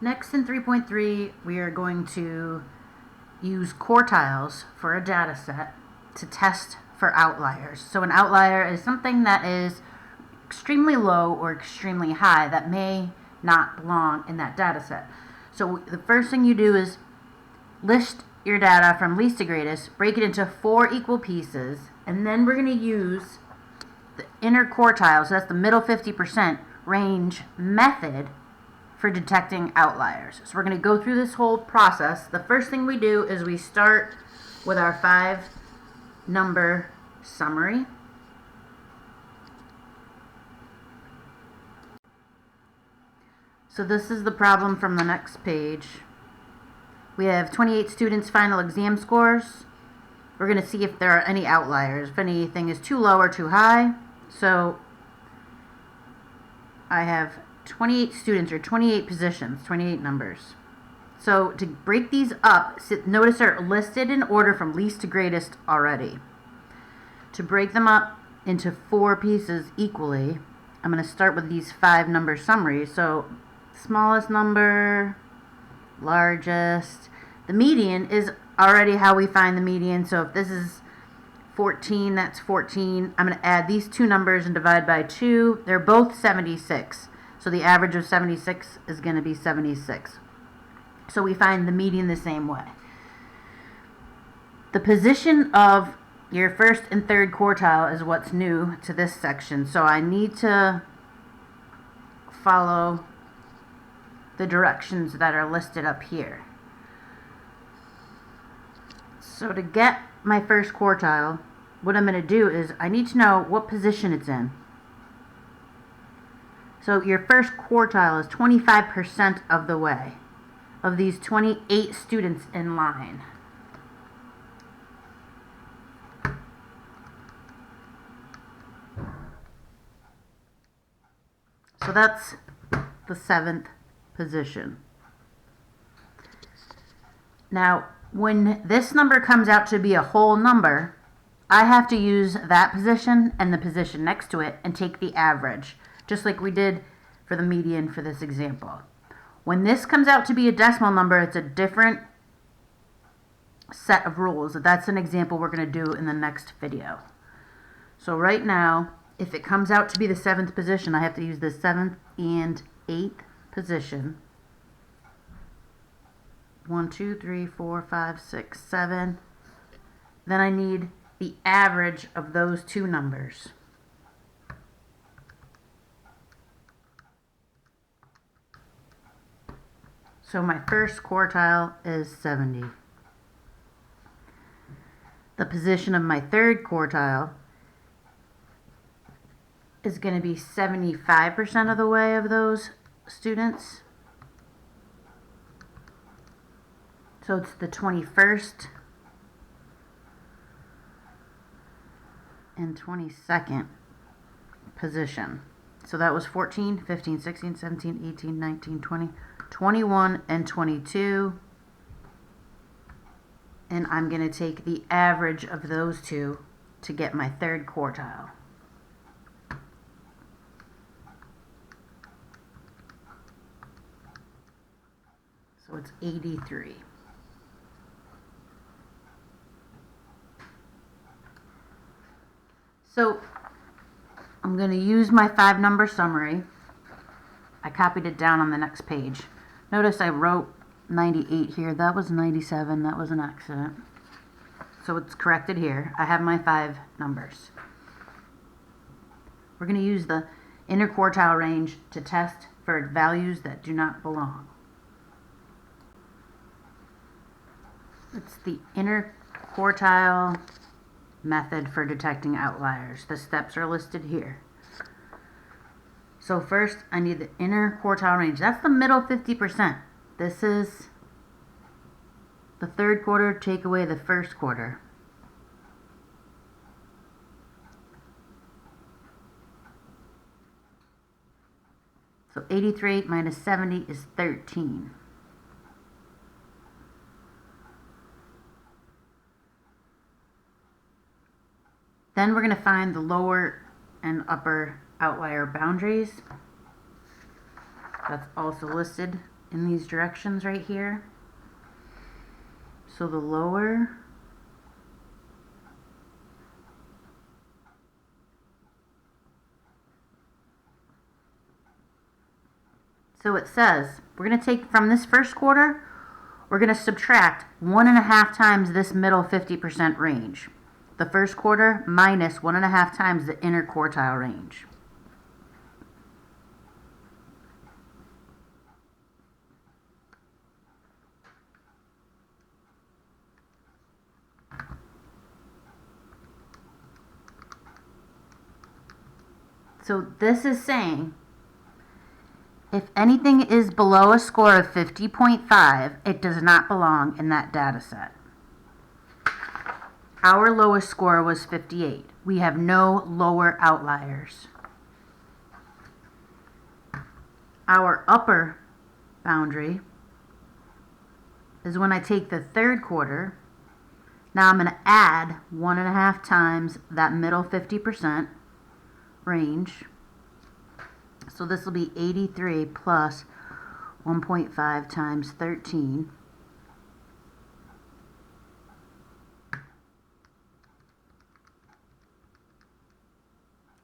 Next in 3.3, we are going to use quartiles for a data set to test for outliers. So an outlier is something that is extremely low or extremely high that may not belong in that data set. So the first thing you do is list your data from least to greatest, break it into 4 equal pieces, and then we're going to use the inner quartile, so that's the middle 50% range method for detecting outliers. So we're going to go through this whole process. The first thing we do is we start with our 5-number summary. So this is the problem from the next page. We have 28 students' final exam scores. We're going to see if there are any outliers, if anything is too low or too high. So I have 28 students, or 28 positions, 28 numbers. So to break these up, notice they're listed in order from least to greatest already. To break them up into 4 pieces equally, I'm going to start with these 5-number summaries. So smallest number, largest. The median is already how we find the median. So if this is 14, that's 14. I'm going to add these 2 numbers and divide by 2. They're both 76. So the average of 76 is going to be 76. So we find the median the same way. The position of your first and third quartile is what's new to this section. So I need to follow the directions that are listed up here. So to get my first quartile, what I'm going to do is I need to know what position it's in. So your first quartile is 25% of the way of these 28 students in line. So that's the 7th position. Now, when this number comes out to be a whole number, I have to use that position and the position next to it and take the average, just like we did for the median for this example. When this comes out to be a decimal number, it's a different set of rules. That's an example we're going to do in the next video. So right now, if it comes out to be the 7th position, I have to use the 7th and 8th position. 1, 2, 3, 4, 5, 6, 7. Then I need the average of those 2 numbers. So my first quartile is 70. The position of my third quartile is going to be 75% of the way of those students. So it's the 21st and 22nd position. So that was 14, 15, 16, 17, 18, 19, 20, 21, and 22. And I'm going to take the average of those 2 to get my third quartile. So it's 83. So I'm going to use my 5-number summary. I copied it down on the next page. Notice I wrote 98 here. That was 97. That was an accident. So it's corrected here. I have my 5 numbers. We're going to use the inner quartile range to test for values that do not belong. It's the inner quartile method for detecting outliers. The steps are listed here. So first, I need the inner quartile range. That's the middle 50%. This is the third quarter, take away the first quarter. So 83 minus 70 is 13. Then we're going to find the lower and upper outlier boundaries. That's also listed in these directions right here. So the lower so it says we're going to take from this first quarter, we're going to subtract 1.5 times this middle 50% range. The first quarter minus 1.5 times the inner quartile range. So this is saying if anything is below a score of 50.5, it does not belong in that data set. Our lowest score was 58. We have no lower outliers. Our upper boundary is when I take the third quarter. Now I'm going to add 1.5 times that middle 50% range. So this will be 83 plus 1.5 times 13.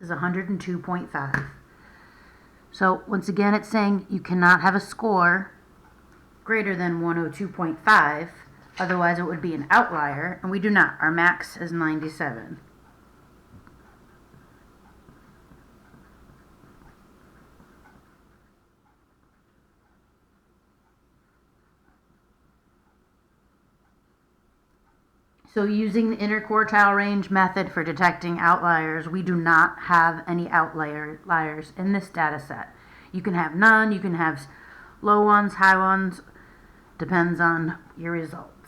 Is 102.5. So once again, it's saying you cannot have a score greater than 102.5, otherwise it would be an outlier, and we do not. Our max is 97. So using the inner quartile range method for detecting outliers, we do not have any outliers in this data set. You can have none, you can have low ones, high ones, depends on your result.